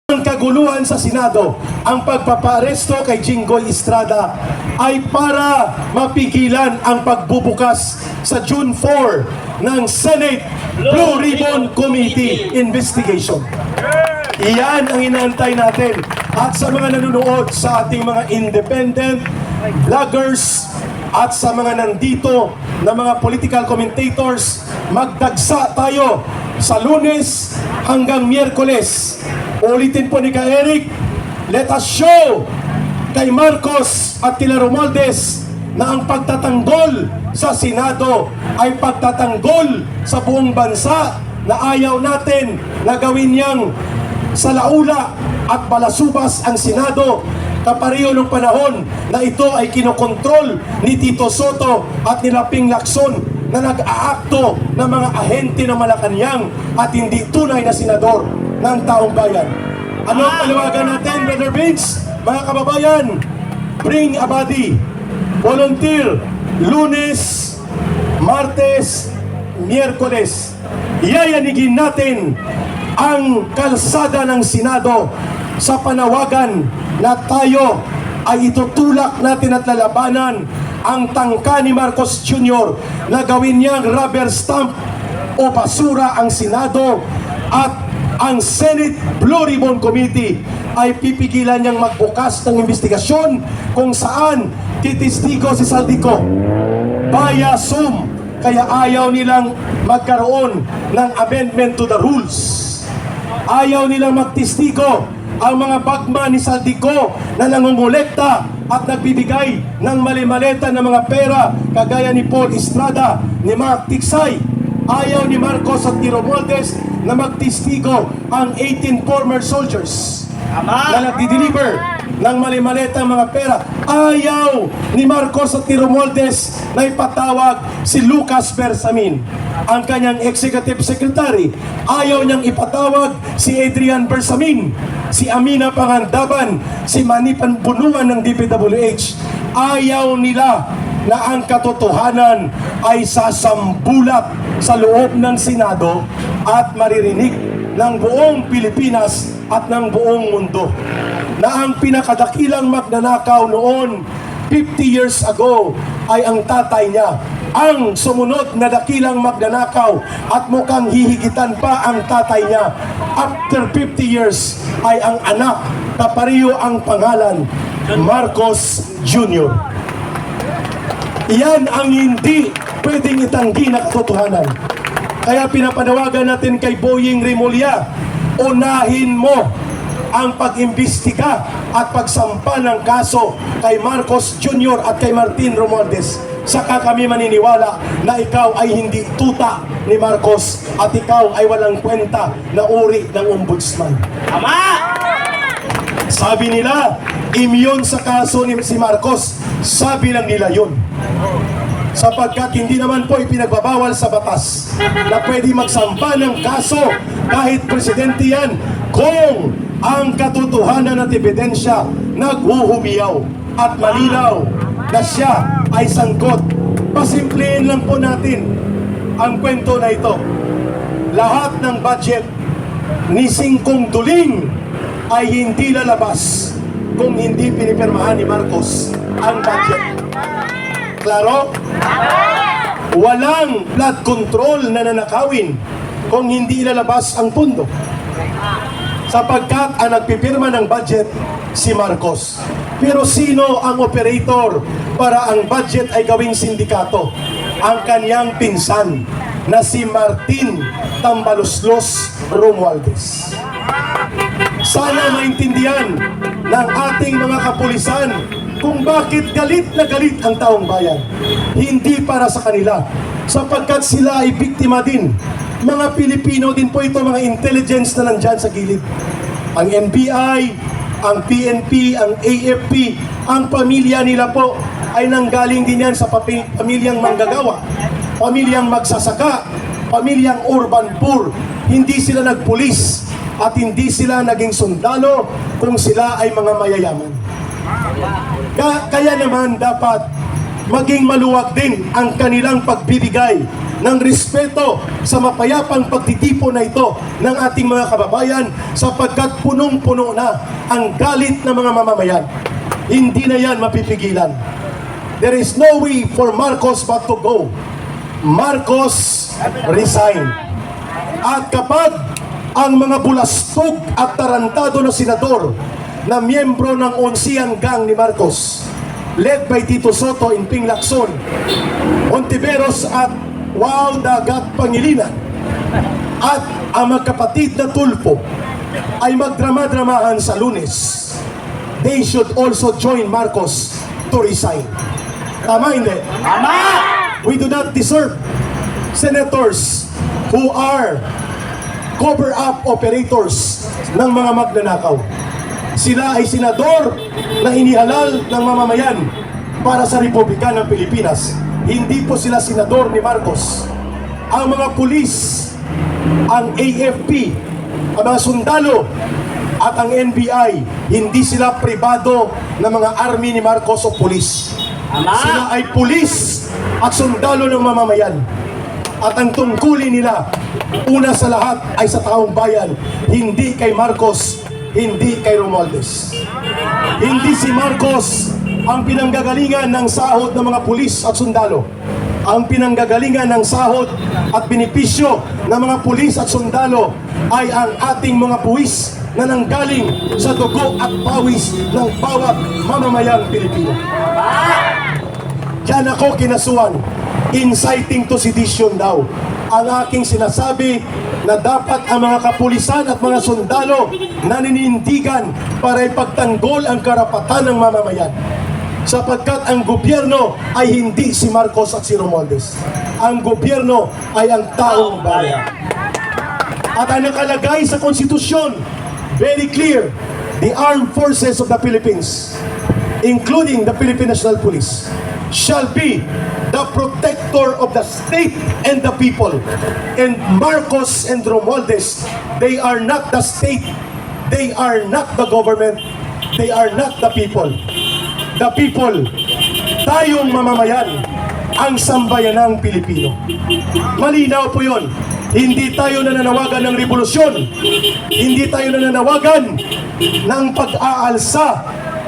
Ang kaguluhan sa Senado, ang pagpaparesto kay Jinggoy Estrada ay para mapigilan ang pagbubukas sa June 4 ng Senate Blue Ribbon Committee investigation. Iyan ang inaantay natin. At sa mga nanonood sa ating mga independent vloggers at sa mga nandito na mga political commentators, magdagsa tayo sa Lunes hanggang Miyerkules. Ulitin po ni Eric, let us show kay Marcos at kila Romualdez na ang pagtatanggol sa Senado ay pagtatanggol sa buong bansa, na ayaw natin na gawin niyang salaula at balasubas ang Senado kapareho ng panahon na ito ay kinokontrol ni Tito Soto at ni Laping Lacson na nag-aakto ng mga ahente ng Malacanang at hindi tunay na senador ng taong bayan. Ano ang paliwagan natin, Brother Vince? Mga kababayan, bring a body, volunteer, Lunes, Martes, Miyerkules. Yayanigin natin ang kalsada ng Senado sa panawagan na tayo ay itutulak natin at lalabanan ang tangka ni Marcos Jr. na gawin niyang rubber stamp o basura ang Senado, at ang Senate Blue Ribbon Committee ay pipigilan niyang magbukas ng investigasyon kung saan titistigo si Saldico via Zoom. Kaya ayaw nilang magkaroon ng amendment to the rules. Ayaw nilang magtistigo ang mga bagman ni Saldico na nangungulekta at nagbibigay ng mali-maleta ng mga pera kagaya ni Paul Estrada, ni Mark Tiksay. Ayaw ni Marcos at ni Romualdez na magtistigo ang 18 former soldiers na nagdi-deliver ng mali-maleta mga pera. Ayaw ni Marcos at ni Romualdez na ipatawag si Lucas Bersamin, ang kanyang executive secretary. Ayaw niyang ipatawag si Adrian Bersamin, si Amina Pangandaban, si Manny Panbunuan ng DPWH. Ayaw nila na ang katotohanan ay sasambulat sa loob ng Senado at maririnig ng buong Pilipinas at ng buong mundo na ang pinakadakilang magnanakaw noon 50 years ago ay ang tatay niya. Ang sumunod na dakilang magnanakaw at mukhang hihigitan pa ang tatay niya, after 50 years ay ang anak na pareho ang pangalan, Marcos Jr. Iyan ang hindi pwedeng itanggi na katotohanan. Kaya pinapanawagan natin kay Boying Remulla, unahin mo ang pag-imbestiga at pagsampa ng kaso kay Marcos Jr. at kay Martin Romualdez. Saka kami maniniwala na ikaw ay hindi tuta ni Marcos at ikaw ay walang kwenta na uri ng ombudsman. Tama! Sabi nila, immune sa kaso ni si Marcos. Sabi lang nila yun. Sapagkat hindi naman po ipinagbabawal sa batas na pwede magsampa ng kaso kahit presidente yan kung ang katotohanan at ebidensya naghuhumiyaw at malinaw na siya ay sangkot. Pasimplihin lang po natin ang kwento na ito. Lahat ng budget ni Singkong Duling ay hindi lalabas kung hindi pinipirmahan ni Marcos ang budget. Klaro? Walang flood control na nanakawin kung hindi ilalabas ang pundo. Sapagkat ang nagpipirma ng budget, si Marcos. Pero sino ang operator para ang budget ay gawing sindikato? Ang kanyang pinsan na si Martin Tambaloslos Romualdez. Sana maintindihan ng ating mga kapulisan kung bakit galit na galit ang taong bayan. Hindi para sa kanila, sapagkat sila ay biktima din. Mga Pilipino din po ito, mga intelligence na nandyan sa gilid. Ang NBI, ang PNP, ang AFP, ang pamilya nila po ay nanggaling din yan sa pamilyang manggagawa, pamilyang magsasaka, pamilyang urban poor. Hindi sila nagpulis at hindi sila naging sundalo kung sila ay mga mayayaman. Kaya naman dapat maging maluwag din ang kanilang pagbibigay ng respeto sa mapayapang pagtitipon na ito ng ating mga kababayan sapagkat punong-puno na ang galit ng mga mamamayan. Hindi na yan mapipigilan. There is no way for Marcos but to go. Marcos resign. At kapag ang mga bulastog at tarantado na senador na miyembro ng Onsian Gang ni Marcos, led by Tito Soto in Ping Lacson, Ontiveros at Wow Dagat Pangilinan, at ang magkapatid na Tulfo ay magdrama-dramahan sa Lunes, they should also join Marcos to resign. Tama hindi? Tama! We do not deserve senators who are cover-up operators ng mga magnanakaw. Sila ay senador na inihalal ng mamamayan para sa Republika ng Pilipinas. Hindi po sila senador ni Marcos. Ang mga pulis, ang AFP, ang mga sundalo, at ang NBI, hindi sila pribado ng mga army ni Marcos o pulis. Sila ay pulis at sundalo ng mamamayan. At ang tungkulin nila, una sa lahat ay sa taong bayan, hindi kay Marcos, hindi kay Romualdez. Hindi si Marcos ang pinanggagalingan ng sahod ng mga pulis at sundalo. Ang pinanggagalingan ng sahod at benepisyo ng mga pulis at sundalo ay ang ating mga buwis na nanggaling sa dugo at pawis ng bawat mamamayang Pilipino. Yan ako kinasuhan, inciting to sedition daw. Ang aking sinasabi na dapat ang mga kapulisan at mga sundalo naninindigan para ipagtanggol ang karapatan ng mamamayan. Sapagkat ang gobyerno ay hindi si Marcos at si Romualdez. Ang gobyerno ay ang taong bayan. At ang nakalagay sa konstitusyon, very clear, the armed forces of the Philippines, including the Philippine National Police, shall be the protector of the state and the people. And Marcos and Romualdez, they are not the state, they are not the government, they are not the people. The people, tayong mamamayan, ang sambayanang Pilipino. Malinaw po yun. Hindi tayo nananawagan ng revolusyon. Hindi tayo nananawagan ng pag-aalsa.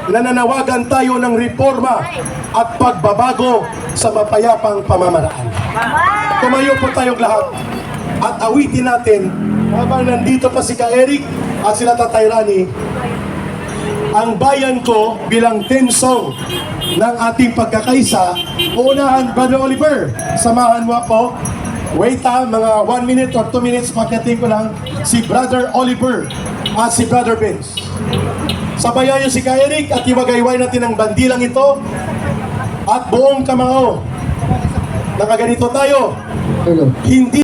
Nananawagan tayo ng reforma at pagbabago sa mapayapang pamamaraan. Tumayo po tayong lahat at awitin natin habang nandito pa si Ka Eric at sila Tatay Rani, ang bayan ko bilang theme song ng ating pagkakaisa. Uunahan, Brother Oliver, samahan mo ako. Wait mga 1 minute or 2 minutes, pakiatin ko lang si Brother Oliver at si Brother Benz. Sabayan niyo si Ka Eric at iwagayway natin ang bandilang ito at buong Kamao. Nakaganito tayo. Hindi